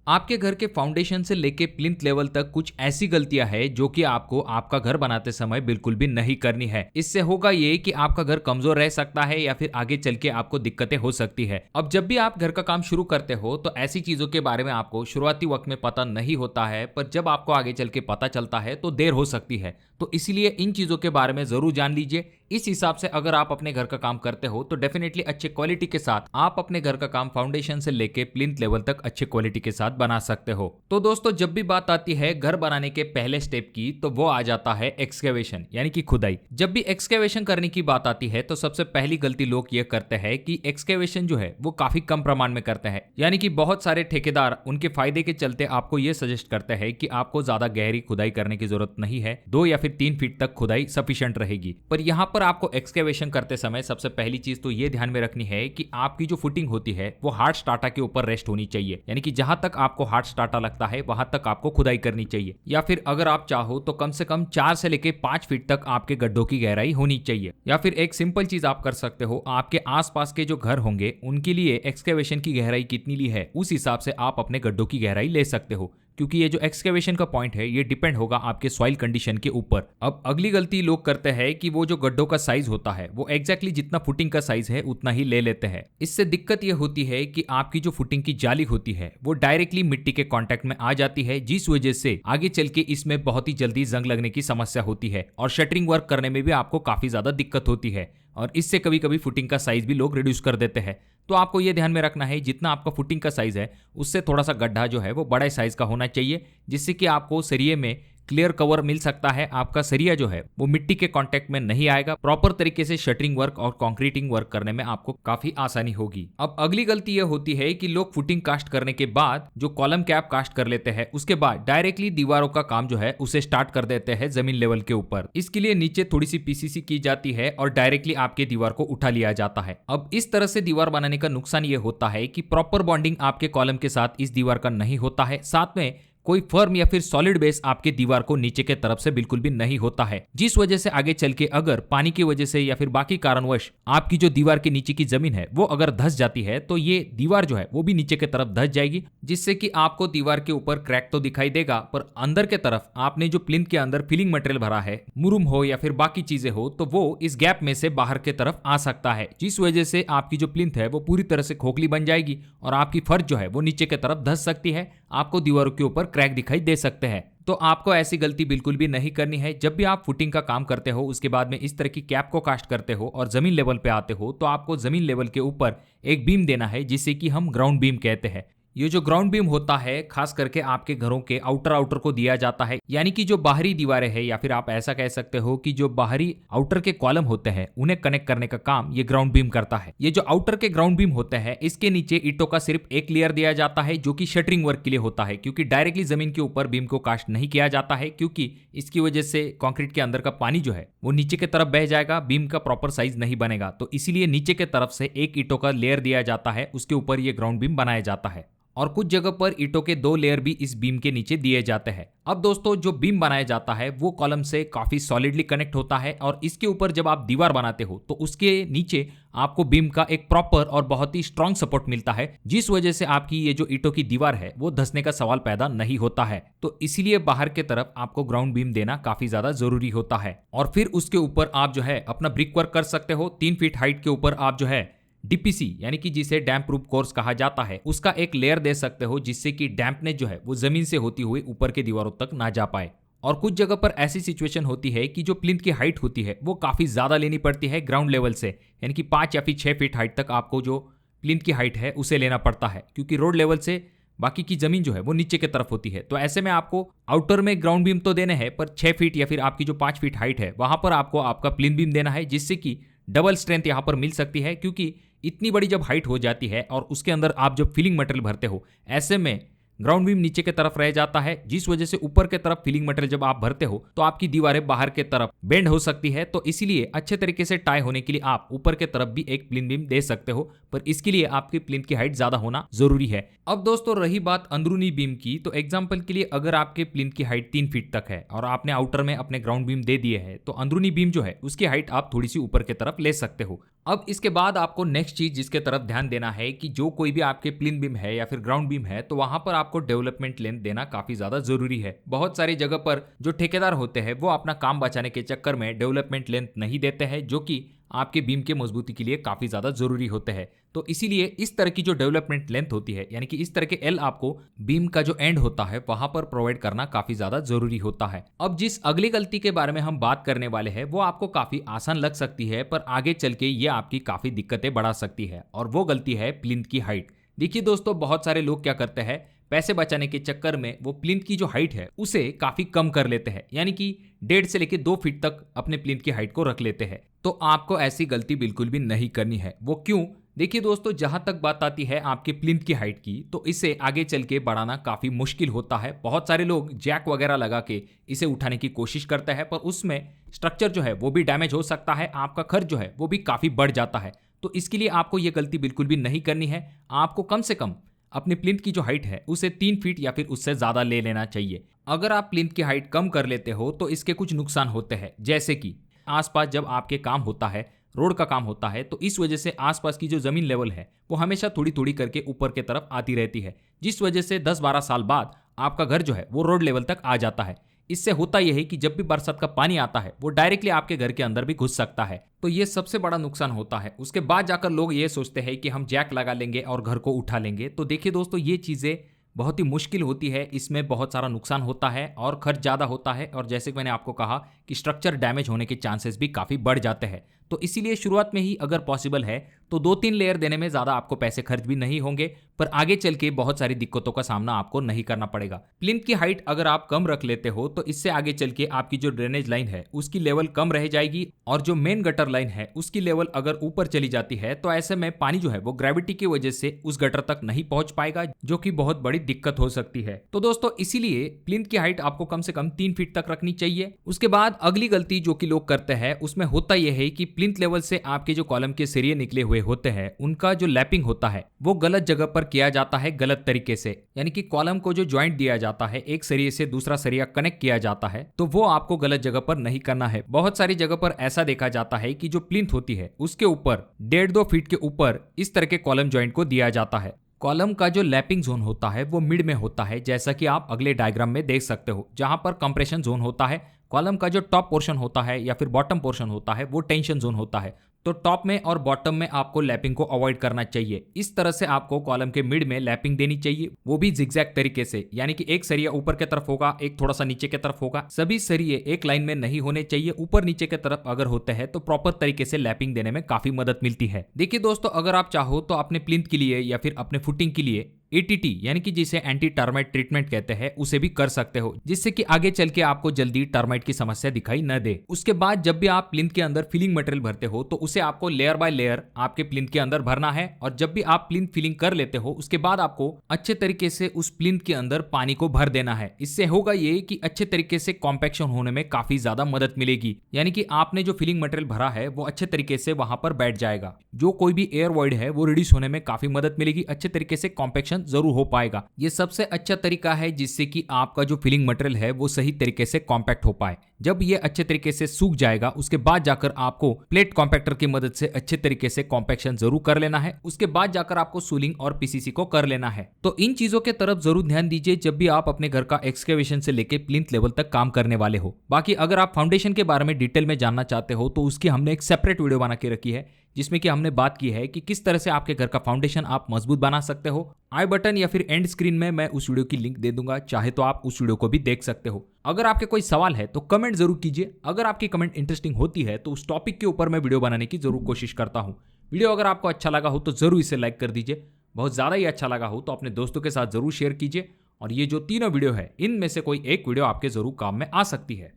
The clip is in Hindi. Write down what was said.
आपके घर के फाउंडेशन से लेके प्लिंथ लेवल तक कुछ ऐसी गलतियां हैं जो कि आपको आपका घर बनाते समय बिल्कुल भी नहीं करनी है। इससे होगा ये कि आपका घर कमजोर रह सकता है या फिर आगे चल के आपको दिक्कतें हो सकती है। अब जब भी आप घर का काम शुरू करते हो तो ऐसी चीजों के बारे में आपको शुरुआती वक्त में पता नहीं होता है, पर जब आपको आगे चल के पता चलता है तो देर हो सकती है। तो इसलिए इन चीजों के बारे में जरूर जान लीजिए। इस हिसाब से अगर आप अपने घर का काम करते हो तो डेफिनेटली अच्छे क्वालिटी के साथ आप अपने घर का काम फाउंडेशन से लेके प्लिंथ लेवल तक अच्छे क्वालिटी के साथ बना सकते हो। तो दोस्तों, जब भी बात आती है घर बनाने के पहले स्टेप की तो वो आ जाता है एक्सकेवेशन यानी कि खुदाई। जब भी एक्सकेवेशन करने की बात आती है तो सबसे पहली गलती लोग ये करते हैं कि एक्सकेवेशन जो है वो काफी कम प्रमाण में करते हैं। यानी कि बहुत सारे ठेकेदार उनके फायदे के चलते आपको ये सजेस्ट करते हैं कि आपको ज्यादा गहरी खुदाई करने की जरूरत नहीं है, 2 या फिर 3 फीट तक खुदाई सफिशिएंट रहेगी। पर यहाँ पर आपको एक्सकेवेशन करते समय सबसे पहली चीज तो ये ध्यान में रखनी है कि आपकी जो फुटिंग होती है वो हार्ड स्टार्टा के ऊपर रेस्ट होनी चाहिए। यानी कि जहां तक आपको हार्ड स्टार्टा लगता है वहां तक आपको खुदाई करनी चाहिए, या फिर अगर आप चाहो तो कम से कम 4 से लेके 5 फीट तक आपके गड्ढों की गहराई होनी चाहिए। या फिर एक सिंपल चीज आप कर सकते हो, आपके आसपास के जो घर होंगे उनके लिए एक्सकेवेशन की गहराई कितनी ली है उस हिसाब से आप अपने गड्ढों की गहराई ले सकते हो, क्योंकि ये जो एक्सकेवेशन का पॉइंट है ये डिपेंड होगा आपके सॉइल कंडीशन के ऊपर। अब अगली गलती लोग करते हैं कि वो जो गड्ढों का साइज होता है वो एग्जैक्टली जितना फुटिंग का साइज है उतना ही ले लेते हैं। इससे दिक्कत ये होती है कि आपकी जो फुटिंग की जाली होती है वो डायरेक्टली मिट्टी के कांटेक्ट में आ जाती है, जिस वजह से आगे चल के इसमें बहुत ही जल्दी जंग लगने की समस्या होती है और शटरिंग वर्क करने में भी आपको काफी ज्यादा दिक्कत होती है। और इससे कभी कभी फुटिंग का साइज भी लोग रिड्यूस कर देते हैं। तो आपको यह ध्यान में रखना है जितना आपका फुटिंग का साइज है उससे थोड़ा सा गड्ढा जो है वो बड़े साइज का होना चाहिए, जिससे कि आपको सरिये में क्लियर कवर मिल सकता है। आपका सरिया जो है वो मिट्टी के कांटेक्ट में नहीं आएगा। प्रॉपर तरीके से शटरिंग वर्क और कंक्रीटिंग वर्क करने में आपको काफी आसानी होगी। अब अगली गलती ये होती है कि लोग फुटिंग कास्ट करने के बाद जो कॉलम कैप कास्ट कर लेते हैं उसके बाद डायरेक्टली दीवारों का काम जो है उसे स्टार्ट कर देते हैं जमीन लेवल के ऊपर। इसके लिए नीचे थोड़ी सी पीसीसी की जाती है और डायरेक्टली आपके दीवार को उठा लिया जाता है। अब इस तरह से दीवार बनाने का नुकसान ये होता है कि प्रॉपर बॉन्डिंग आपके कॉलम के साथ इस दीवार का नहीं होता है, साथ में कोई फर्म या फिर सॉलिड बेस आपके दीवार को नीचे के तरफ से बिल्कुल भी नहीं होता है, जिस वजह से आगे चल के अगर पानी की वजह से या फिर बाकी कारणवश आपकी जो दीवार के नीचे की जमीन है वो अगर धंस जाती है तो ये दीवार जो है वो भी नीचे के तरफ धंस जाएगी, जिससे कि आपको दीवार के ऊपर क्रैक तो दिखाई देगा पर अंदर के तरफ आपने जो प्लिंथ के अंदर फिलिंग मटेरियल भरा है, मुरुम हो या फिर बाकी चीजें हो, तो वो इस गैप में से बाहर के तरफ आ सकता है, जिस वजह से आपकी जो प्लिंथ है वो पूरी तरह से खोखली बन जाएगी और आपकी फर्श जो है वो नीचे के तरफ धंस सकती है, आपको दीवारों के ऊपर क्रैक दिखाई दे सकते हैं। तो आपको ऐसी गलती बिल्कुल भी नहीं करनी है। जब भी आप फुटिंग का काम करते हो उसके बाद में इस तरह की कैप को कास्ट करते हो और जमीन लेवल पे आते हो तो आपको जमीन लेवल के ऊपर एक बीम देना है, जिसे कि हम ग्राउंड बीम कहते हैं। ये जो ग्राउंड बीम होता है खास करके आपके घरों के आउटर को दिया जाता है, यानी कि जो बाहरी दीवारें हैं या फिर आप ऐसा कह सकते हो कि जो बाहरी आउटर के कॉलम होते हैं उन्हें कनेक्ट करने का काम ये ग्राउंड बीम करता है। ये जो आउटर के ग्राउंड बीम होते हैं इसके नीचे ईंटों का सिर्फ एक लेयर दिया जाता है जो कि शटरिंग वर्क के लिए होता है, क्योंकि डायरेक्टली जमीन के ऊपर बीम को कास्ट नहीं किया जाता है, क्योंकि इसकी वजह से कंक्रीट के अंदर का पानी जो है वो नीचे की तरफ बह जाएगा, बीम का प्रॉपर साइज नहीं बनेगा। तो इसीलिए नीचे की तरफ से एक ईंटों का लेयर दिया जाता है, उसके ऊपर ये ग्राउंड बीम बनाया जाता है और कुछ जगह पर ईंटों के 2 लेयर भी इस बीम के नीचे दिए जाते हैं। अब दोस्तों, जो बीम बनाया जाता है वो कॉलम से काफी सॉलिडली कनेक्ट होता है और इसके ऊपर जब आप दीवार बनाते हो तो उसके नीचे आपको बीम का एक प्रॉपर और बहुत ही स्ट्रांग सपोर्ट मिलता है, जिस वजह से आपकी ये जो ईंटों की दीवार है वो धंसने का सवाल पैदा नहीं होता है। तो इसीलिए बाहर के तरफ आपको ग्राउंड बीम देना काफी ज्यादा जरूरी होता है। और फिर उसके ऊपर आप जो है अपना ब्रिक वर्क कर सकते हो। 3 फीट हाइट के ऊपर आप जो है डीपीसी यानी कि जिसे डैम्प प्रूफ कोर्स कहा जाता है उसका एक लेयर दे सकते हो, जिससे कि डैम्पनेस जो है वो जमीन से होती हुई ऊपर के दीवारों तक ना जा पाए। और कुछ जगह पर ऐसी सिचुएशन होती है कि जो प्लिंथ की हाइट होती है वो काफी ज्यादा लेनी पड़ती है ग्राउंड लेवल से, यानी कि 5 या फिर 6 फीट हाइट तक आपको जो प्लिंथ की हाइट है उसे लेना पड़ता है, क्योंकि रोड लेवल से बाकी की जमीन जो है वो नीचे की तरफ होती है। तो ऐसे में आपको आउटर में ग्राउंड बीम तो देने हैं, पर 6 फीट या फिर आपकी जो 5 फीट हाइट है वहां पर आपको आपका प्लिंथ बीम देना है, जिससे कि डबल स्ट्रेंथ यहां पर मिल सकती है। क्योंकि इतनी बड़ी जब हाइट हो जाती है और उसके अंदर आप जब फिलिंग मटेरियल भरते हो, ऐसे में ग्राउंड बीम नीचे की तरफ रह जाता है, जिस वजह से ऊपर के तरफ फिलिंग मटेरियल जब आप भरते हो तो आपकी दीवारें बाहर के तरफ बेंड हो सकती है। तो इसीलिए अच्छे तरीके से टाई होने के लिए आप ऊपर के तरफ भी एक प्लिंथ बीम दे सकते हो, पर इसके लिए आपकी प्लिंथ की हाइट ज्यादा होना जरूरी है। अब दोस्तों, रही बात अंदरूनी बीम की, तो एग्जाम्पल के लिए अगर आपके प्लिंथ की हाइट 3 फीट तक है और आपने आउटर में अपने ग्राउंड बीम दे दिए है, तो अंदरूनी बीम जो है उसकी हाइट आप थोड़ी सी ऊपर की तरफ ले सकते हो। अब इसके बाद आपको नेक्स्ट चीज जिसके तरफ ध्यान देना है कि जो कोई भी आपके प्लिंथ बीम है या फिर ग्राउंड बीम है, तो वहां पर आपको डेवलपमेंट लेंथ देना काफी ज्यादा जरूरी है। बहुत सारी जगह पर जो ठेकेदार होते हैं वो अपना काम बचाने के चक्कर में डेवलपमेंट लेंथ नहीं देते हैं, जो कि आपके बीम के मजबूती के लिए काफी ज्यादा जरूरी होते हैं। तो इसीलिए इस तरह की जो डेवलपमेंट लेंथ होती है, यानी कि इस तरह के एल आपको बीम का जो एंड होता है वहां पर प्रोवाइड करना काफी ज्यादा जरूरी होता है। अब जिस अगली गलती के बारे में हम बात करने वाले हैं वो आपको काफी आसान लग सकती है, पर आगे चल के ये आपकी काफी दिक्कतें बढ़ा सकती है, और वो गलती है प्लिंथ की हाइट। देखिए दोस्तों, बहुत सारे लोग क्या करते हैं, पैसे बचाने के चक्कर में वो प्लिंथ की जो हाइट है उसे काफी कम कर लेते हैं, यानी कि 1.5 से लेकर 2 फीट तक अपने प्लिंथ की हाइट को रख लेते हैं। तो आपको ऐसी गलती बिल्कुल भी नहीं करनी है। वो क्यों? देखिए दोस्तों, जहां तक बात आती है आपके प्लिंथ की हाइट की, तो इसे आगे चल के बढ़ाना काफी मुश्किल होता है। बहुत सारे लोग जैक वगैरह लगा के इसे उठाने की कोशिश करते हैं, पर उसमें स्ट्रक्चर जो है वो भी डैमेज हो सकता है, आपका खर्च जो है वो भी काफी बढ़ जाता है। तो इसके लिए आपको ये गलती बिल्कुल भी नहीं करनी है। आपको कम से कम अपने प्लिंथ की जो हाइट है उसे 3 फीट या फिर उससे ज्यादा ले लेना चाहिए। अगर आप प्लिंथ की हाइट कम कर लेते हो तो इसके कुछ नुकसान होते हैं, जैसे कि आसपास जब आपके काम होता है, रोड का काम होता है, तो इस वजह से आसपास की जो जमीन लेवल है वो हमेशा थोड़ी थोड़ी करके ऊपर की तरफ आती रहती है, जिस वजह से 10-12 साल बाद आपका घर जो है वो रोड लेवल तक आ जाता है। इससे होता यह है कि जब भी बरसात का पानी आता है वो डायरेक्टली आपके घर के अंदर भी घुस सकता है। तो ये सबसे बड़ा नुकसान होता है। उसके बाद जाकर लोग ये सोचते हैं कि हम जैक लगा लेंगे और घर को उठा लेंगे। तो देखिए दोस्तों, ये चीजें बहुत ही मुश्किल होती है, इसमें बहुत सारा नुकसान होता है और खर्च ज़्यादा होता है, और जैसे कि मैंने आपको कहा कि स्ट्रक्चर डैमेज होने के चांसेस भी काफ़ी बढ़ जाते हैं। तो इसीलिए शुरुआत में ही अगर पॉसिबल है तो 2-3 लेयर देने में ज़्यादा आपको पैसे खर्च भी नहीं होंगे, पर आगे चल के बहुत सारी दिक्कतों का सामना आपको नहीं करना पड़ेगा। प्लिंथ की हाइट अगर आप कम रख लेते हो तो इससे आगे चल के आपकी जो ड्रेनेज लाइन है उसकी लेवल कम रह जाएगी, और जो मेन गटर लाइन है उसकी लेवल अगर ऊपर चली जाती है तो ऐसे में पानी जो है वो ग्रेविटी की वजह से उस गटर तक नहीं पहुंच पाएगा, जो कि बहुत बड़ी दिक्कत हो सकती है। तो दोस्तों, इसीलिए प्लिंथ की हाइट आपको कम से कम 3 फीट तक रखनी चाहिए। उसके बाद अगली गलती जो कि लोग करते हैं उसमें होता यह है कि प्लिंथ लेवल से आपके जो कॉलम के सरिये निकले हुए होते हैं उनका जो लैपिंग होता है वो गलत जगह पर किया जाता है, गलत तरीके से। यानी कि कॉलम को जो जॉइंट दिया जाता है, एक सरिये से दूसरा सरिया कनेक्ट किया जाता है, तो वो आपको गलत जगह पर नहीं करना है। बहुत सारी जगह पर ऐसा देखा जाता है कि जो प्लिंथ होती है उसके ऊपर 1.5-2 फीट के ऊपर इस तरह के कॉलम जॉइंट को दिया जाता है। कॉलम का जो लैपिंग जोन होता है वो मिड में होता है, जैसा कि आप अगले डायग्राम में देख सकते हो। जहां पर कंप्रेशन जोन होता है, कॉलम का जो टॉप पोर्शन होता है या फिर बॉटम पोर्शन होता है वो टेंशन जोन होता है। तो टॉप में और बॉटम में आपको लैपिंग को अवॉइड करना चाहिए। इस तरह से आपको कॉलम के मिड में लैपिंग देनी चाहिए, वो भी जिगजैग तरीके से, यानी कि एक सरिया ऊपर की तरफ होगा, एक थोड़ा सा नीचे की तरफ होगा। सभी सरिये एक लाइन में नहीं होने चाहिए, ऊपर नीचे की तरफ अगर होते हैं तो प्रॉपर तरीके से लैपिंग देने में काफी मदद मिलती है। देखिए दोस्तों, अगर आप चाहो तो अपने प्लिंथ के लिए या फिर अपने फुटिंग के लिए ATT यानी कि जिसे एंटी टर्माइट ट्रीटमेंट कहते हैं उसे भी कर सकते हो, जिससे कि आगे चल के आपको जल्दी टर्माइट की समस्या दिखाई न दे। उसके बाद जब भी आप प्लिंथ के अंदर फिलिंग मटेरियल भरते हो तो उसे आपको लेयर बाय लेयर आपके प्लिंथ के अंदर भरना है, और जब भी आप प्लिंथ फिलिंग कर लेते हो उसके बाद आपको अच्छे तरीके से उस प्लिंथ के अंदर पानी को भर देना है। इससे होगा ये कि अच्छे तरीके से कॉम्पैक्शन होने में काफी ज्यादा मदद मिलेगी, यानी कि आपने जो फिलिंग मटेरियल भरा है वो अच्छे तरीके से वहां पर बैठ जाएगा। जो कोई भी एयर वॉइड है वो रिड्यूस होने में काफी मदद मिलेगी, अच्छे तरीके से कॉम्पैक्शन जरूर हो पाएगा। ये सबसे अच्छा तरीका है जिससे कि आपका जो फिलिंग मटेरियल है वो सही तरीके से कॉम्पैक्ट हो पाए। जब ये अच्छे तरीके से सूख जाएगा उसके बाद जाकर आपको प्लेट कॉम्पैक्टर की मदद से अच्छे तरीके से कॉम्पैक्शन जरूर कर लेना है। उसके बाद जाकर आपको सूलिंग और PCC को कर लेना है। तो इन चीजों के तरफ जरूर ध्यान दीजिए जब भी आप अपने घर का एक्सकेवेशन से लेके प्लिंथ लेवल तक काम करने वाले हो। बाकी अगर आप फाउंडेशन के बारे में डिटेल में जानना चाहते हो तो उसकी हमने एक सेपरेट वीडियो बना के रखी है, जिसमें कि हमने बात की है कि किस तरह से आपके घर का फाउंडेशन आप मजबूत बना सकते हो। आई बटन या फिर एंड स्क्रीन में मैं उस वीडियो की लिंक दे दूंगा, चाहे तो आप उस वीडियो को भी देख सकते हो। अगर आपके कोई सवाल है तो कमेंट जरूर कीजिए। अगर आपकी कमेंट इंटरेस्टिंग होती है तो उस टॉपिक के ऊपर मैं वीडियो बनाने की जरूर कोशिश करता हूँ। वीडियो अगर आपको अच्छा लगा हो तो जरूर इसे लाइक कर दीजिए। बहुत ज्यादा ही अच्छा लगा हो तो अपने दोस्तों के साथ जरूर शेयर कीजिए। और ये जो तीनों वीडियो है इनमें से कोई एक वीडियो आपके जरूर काम में आ सकती है।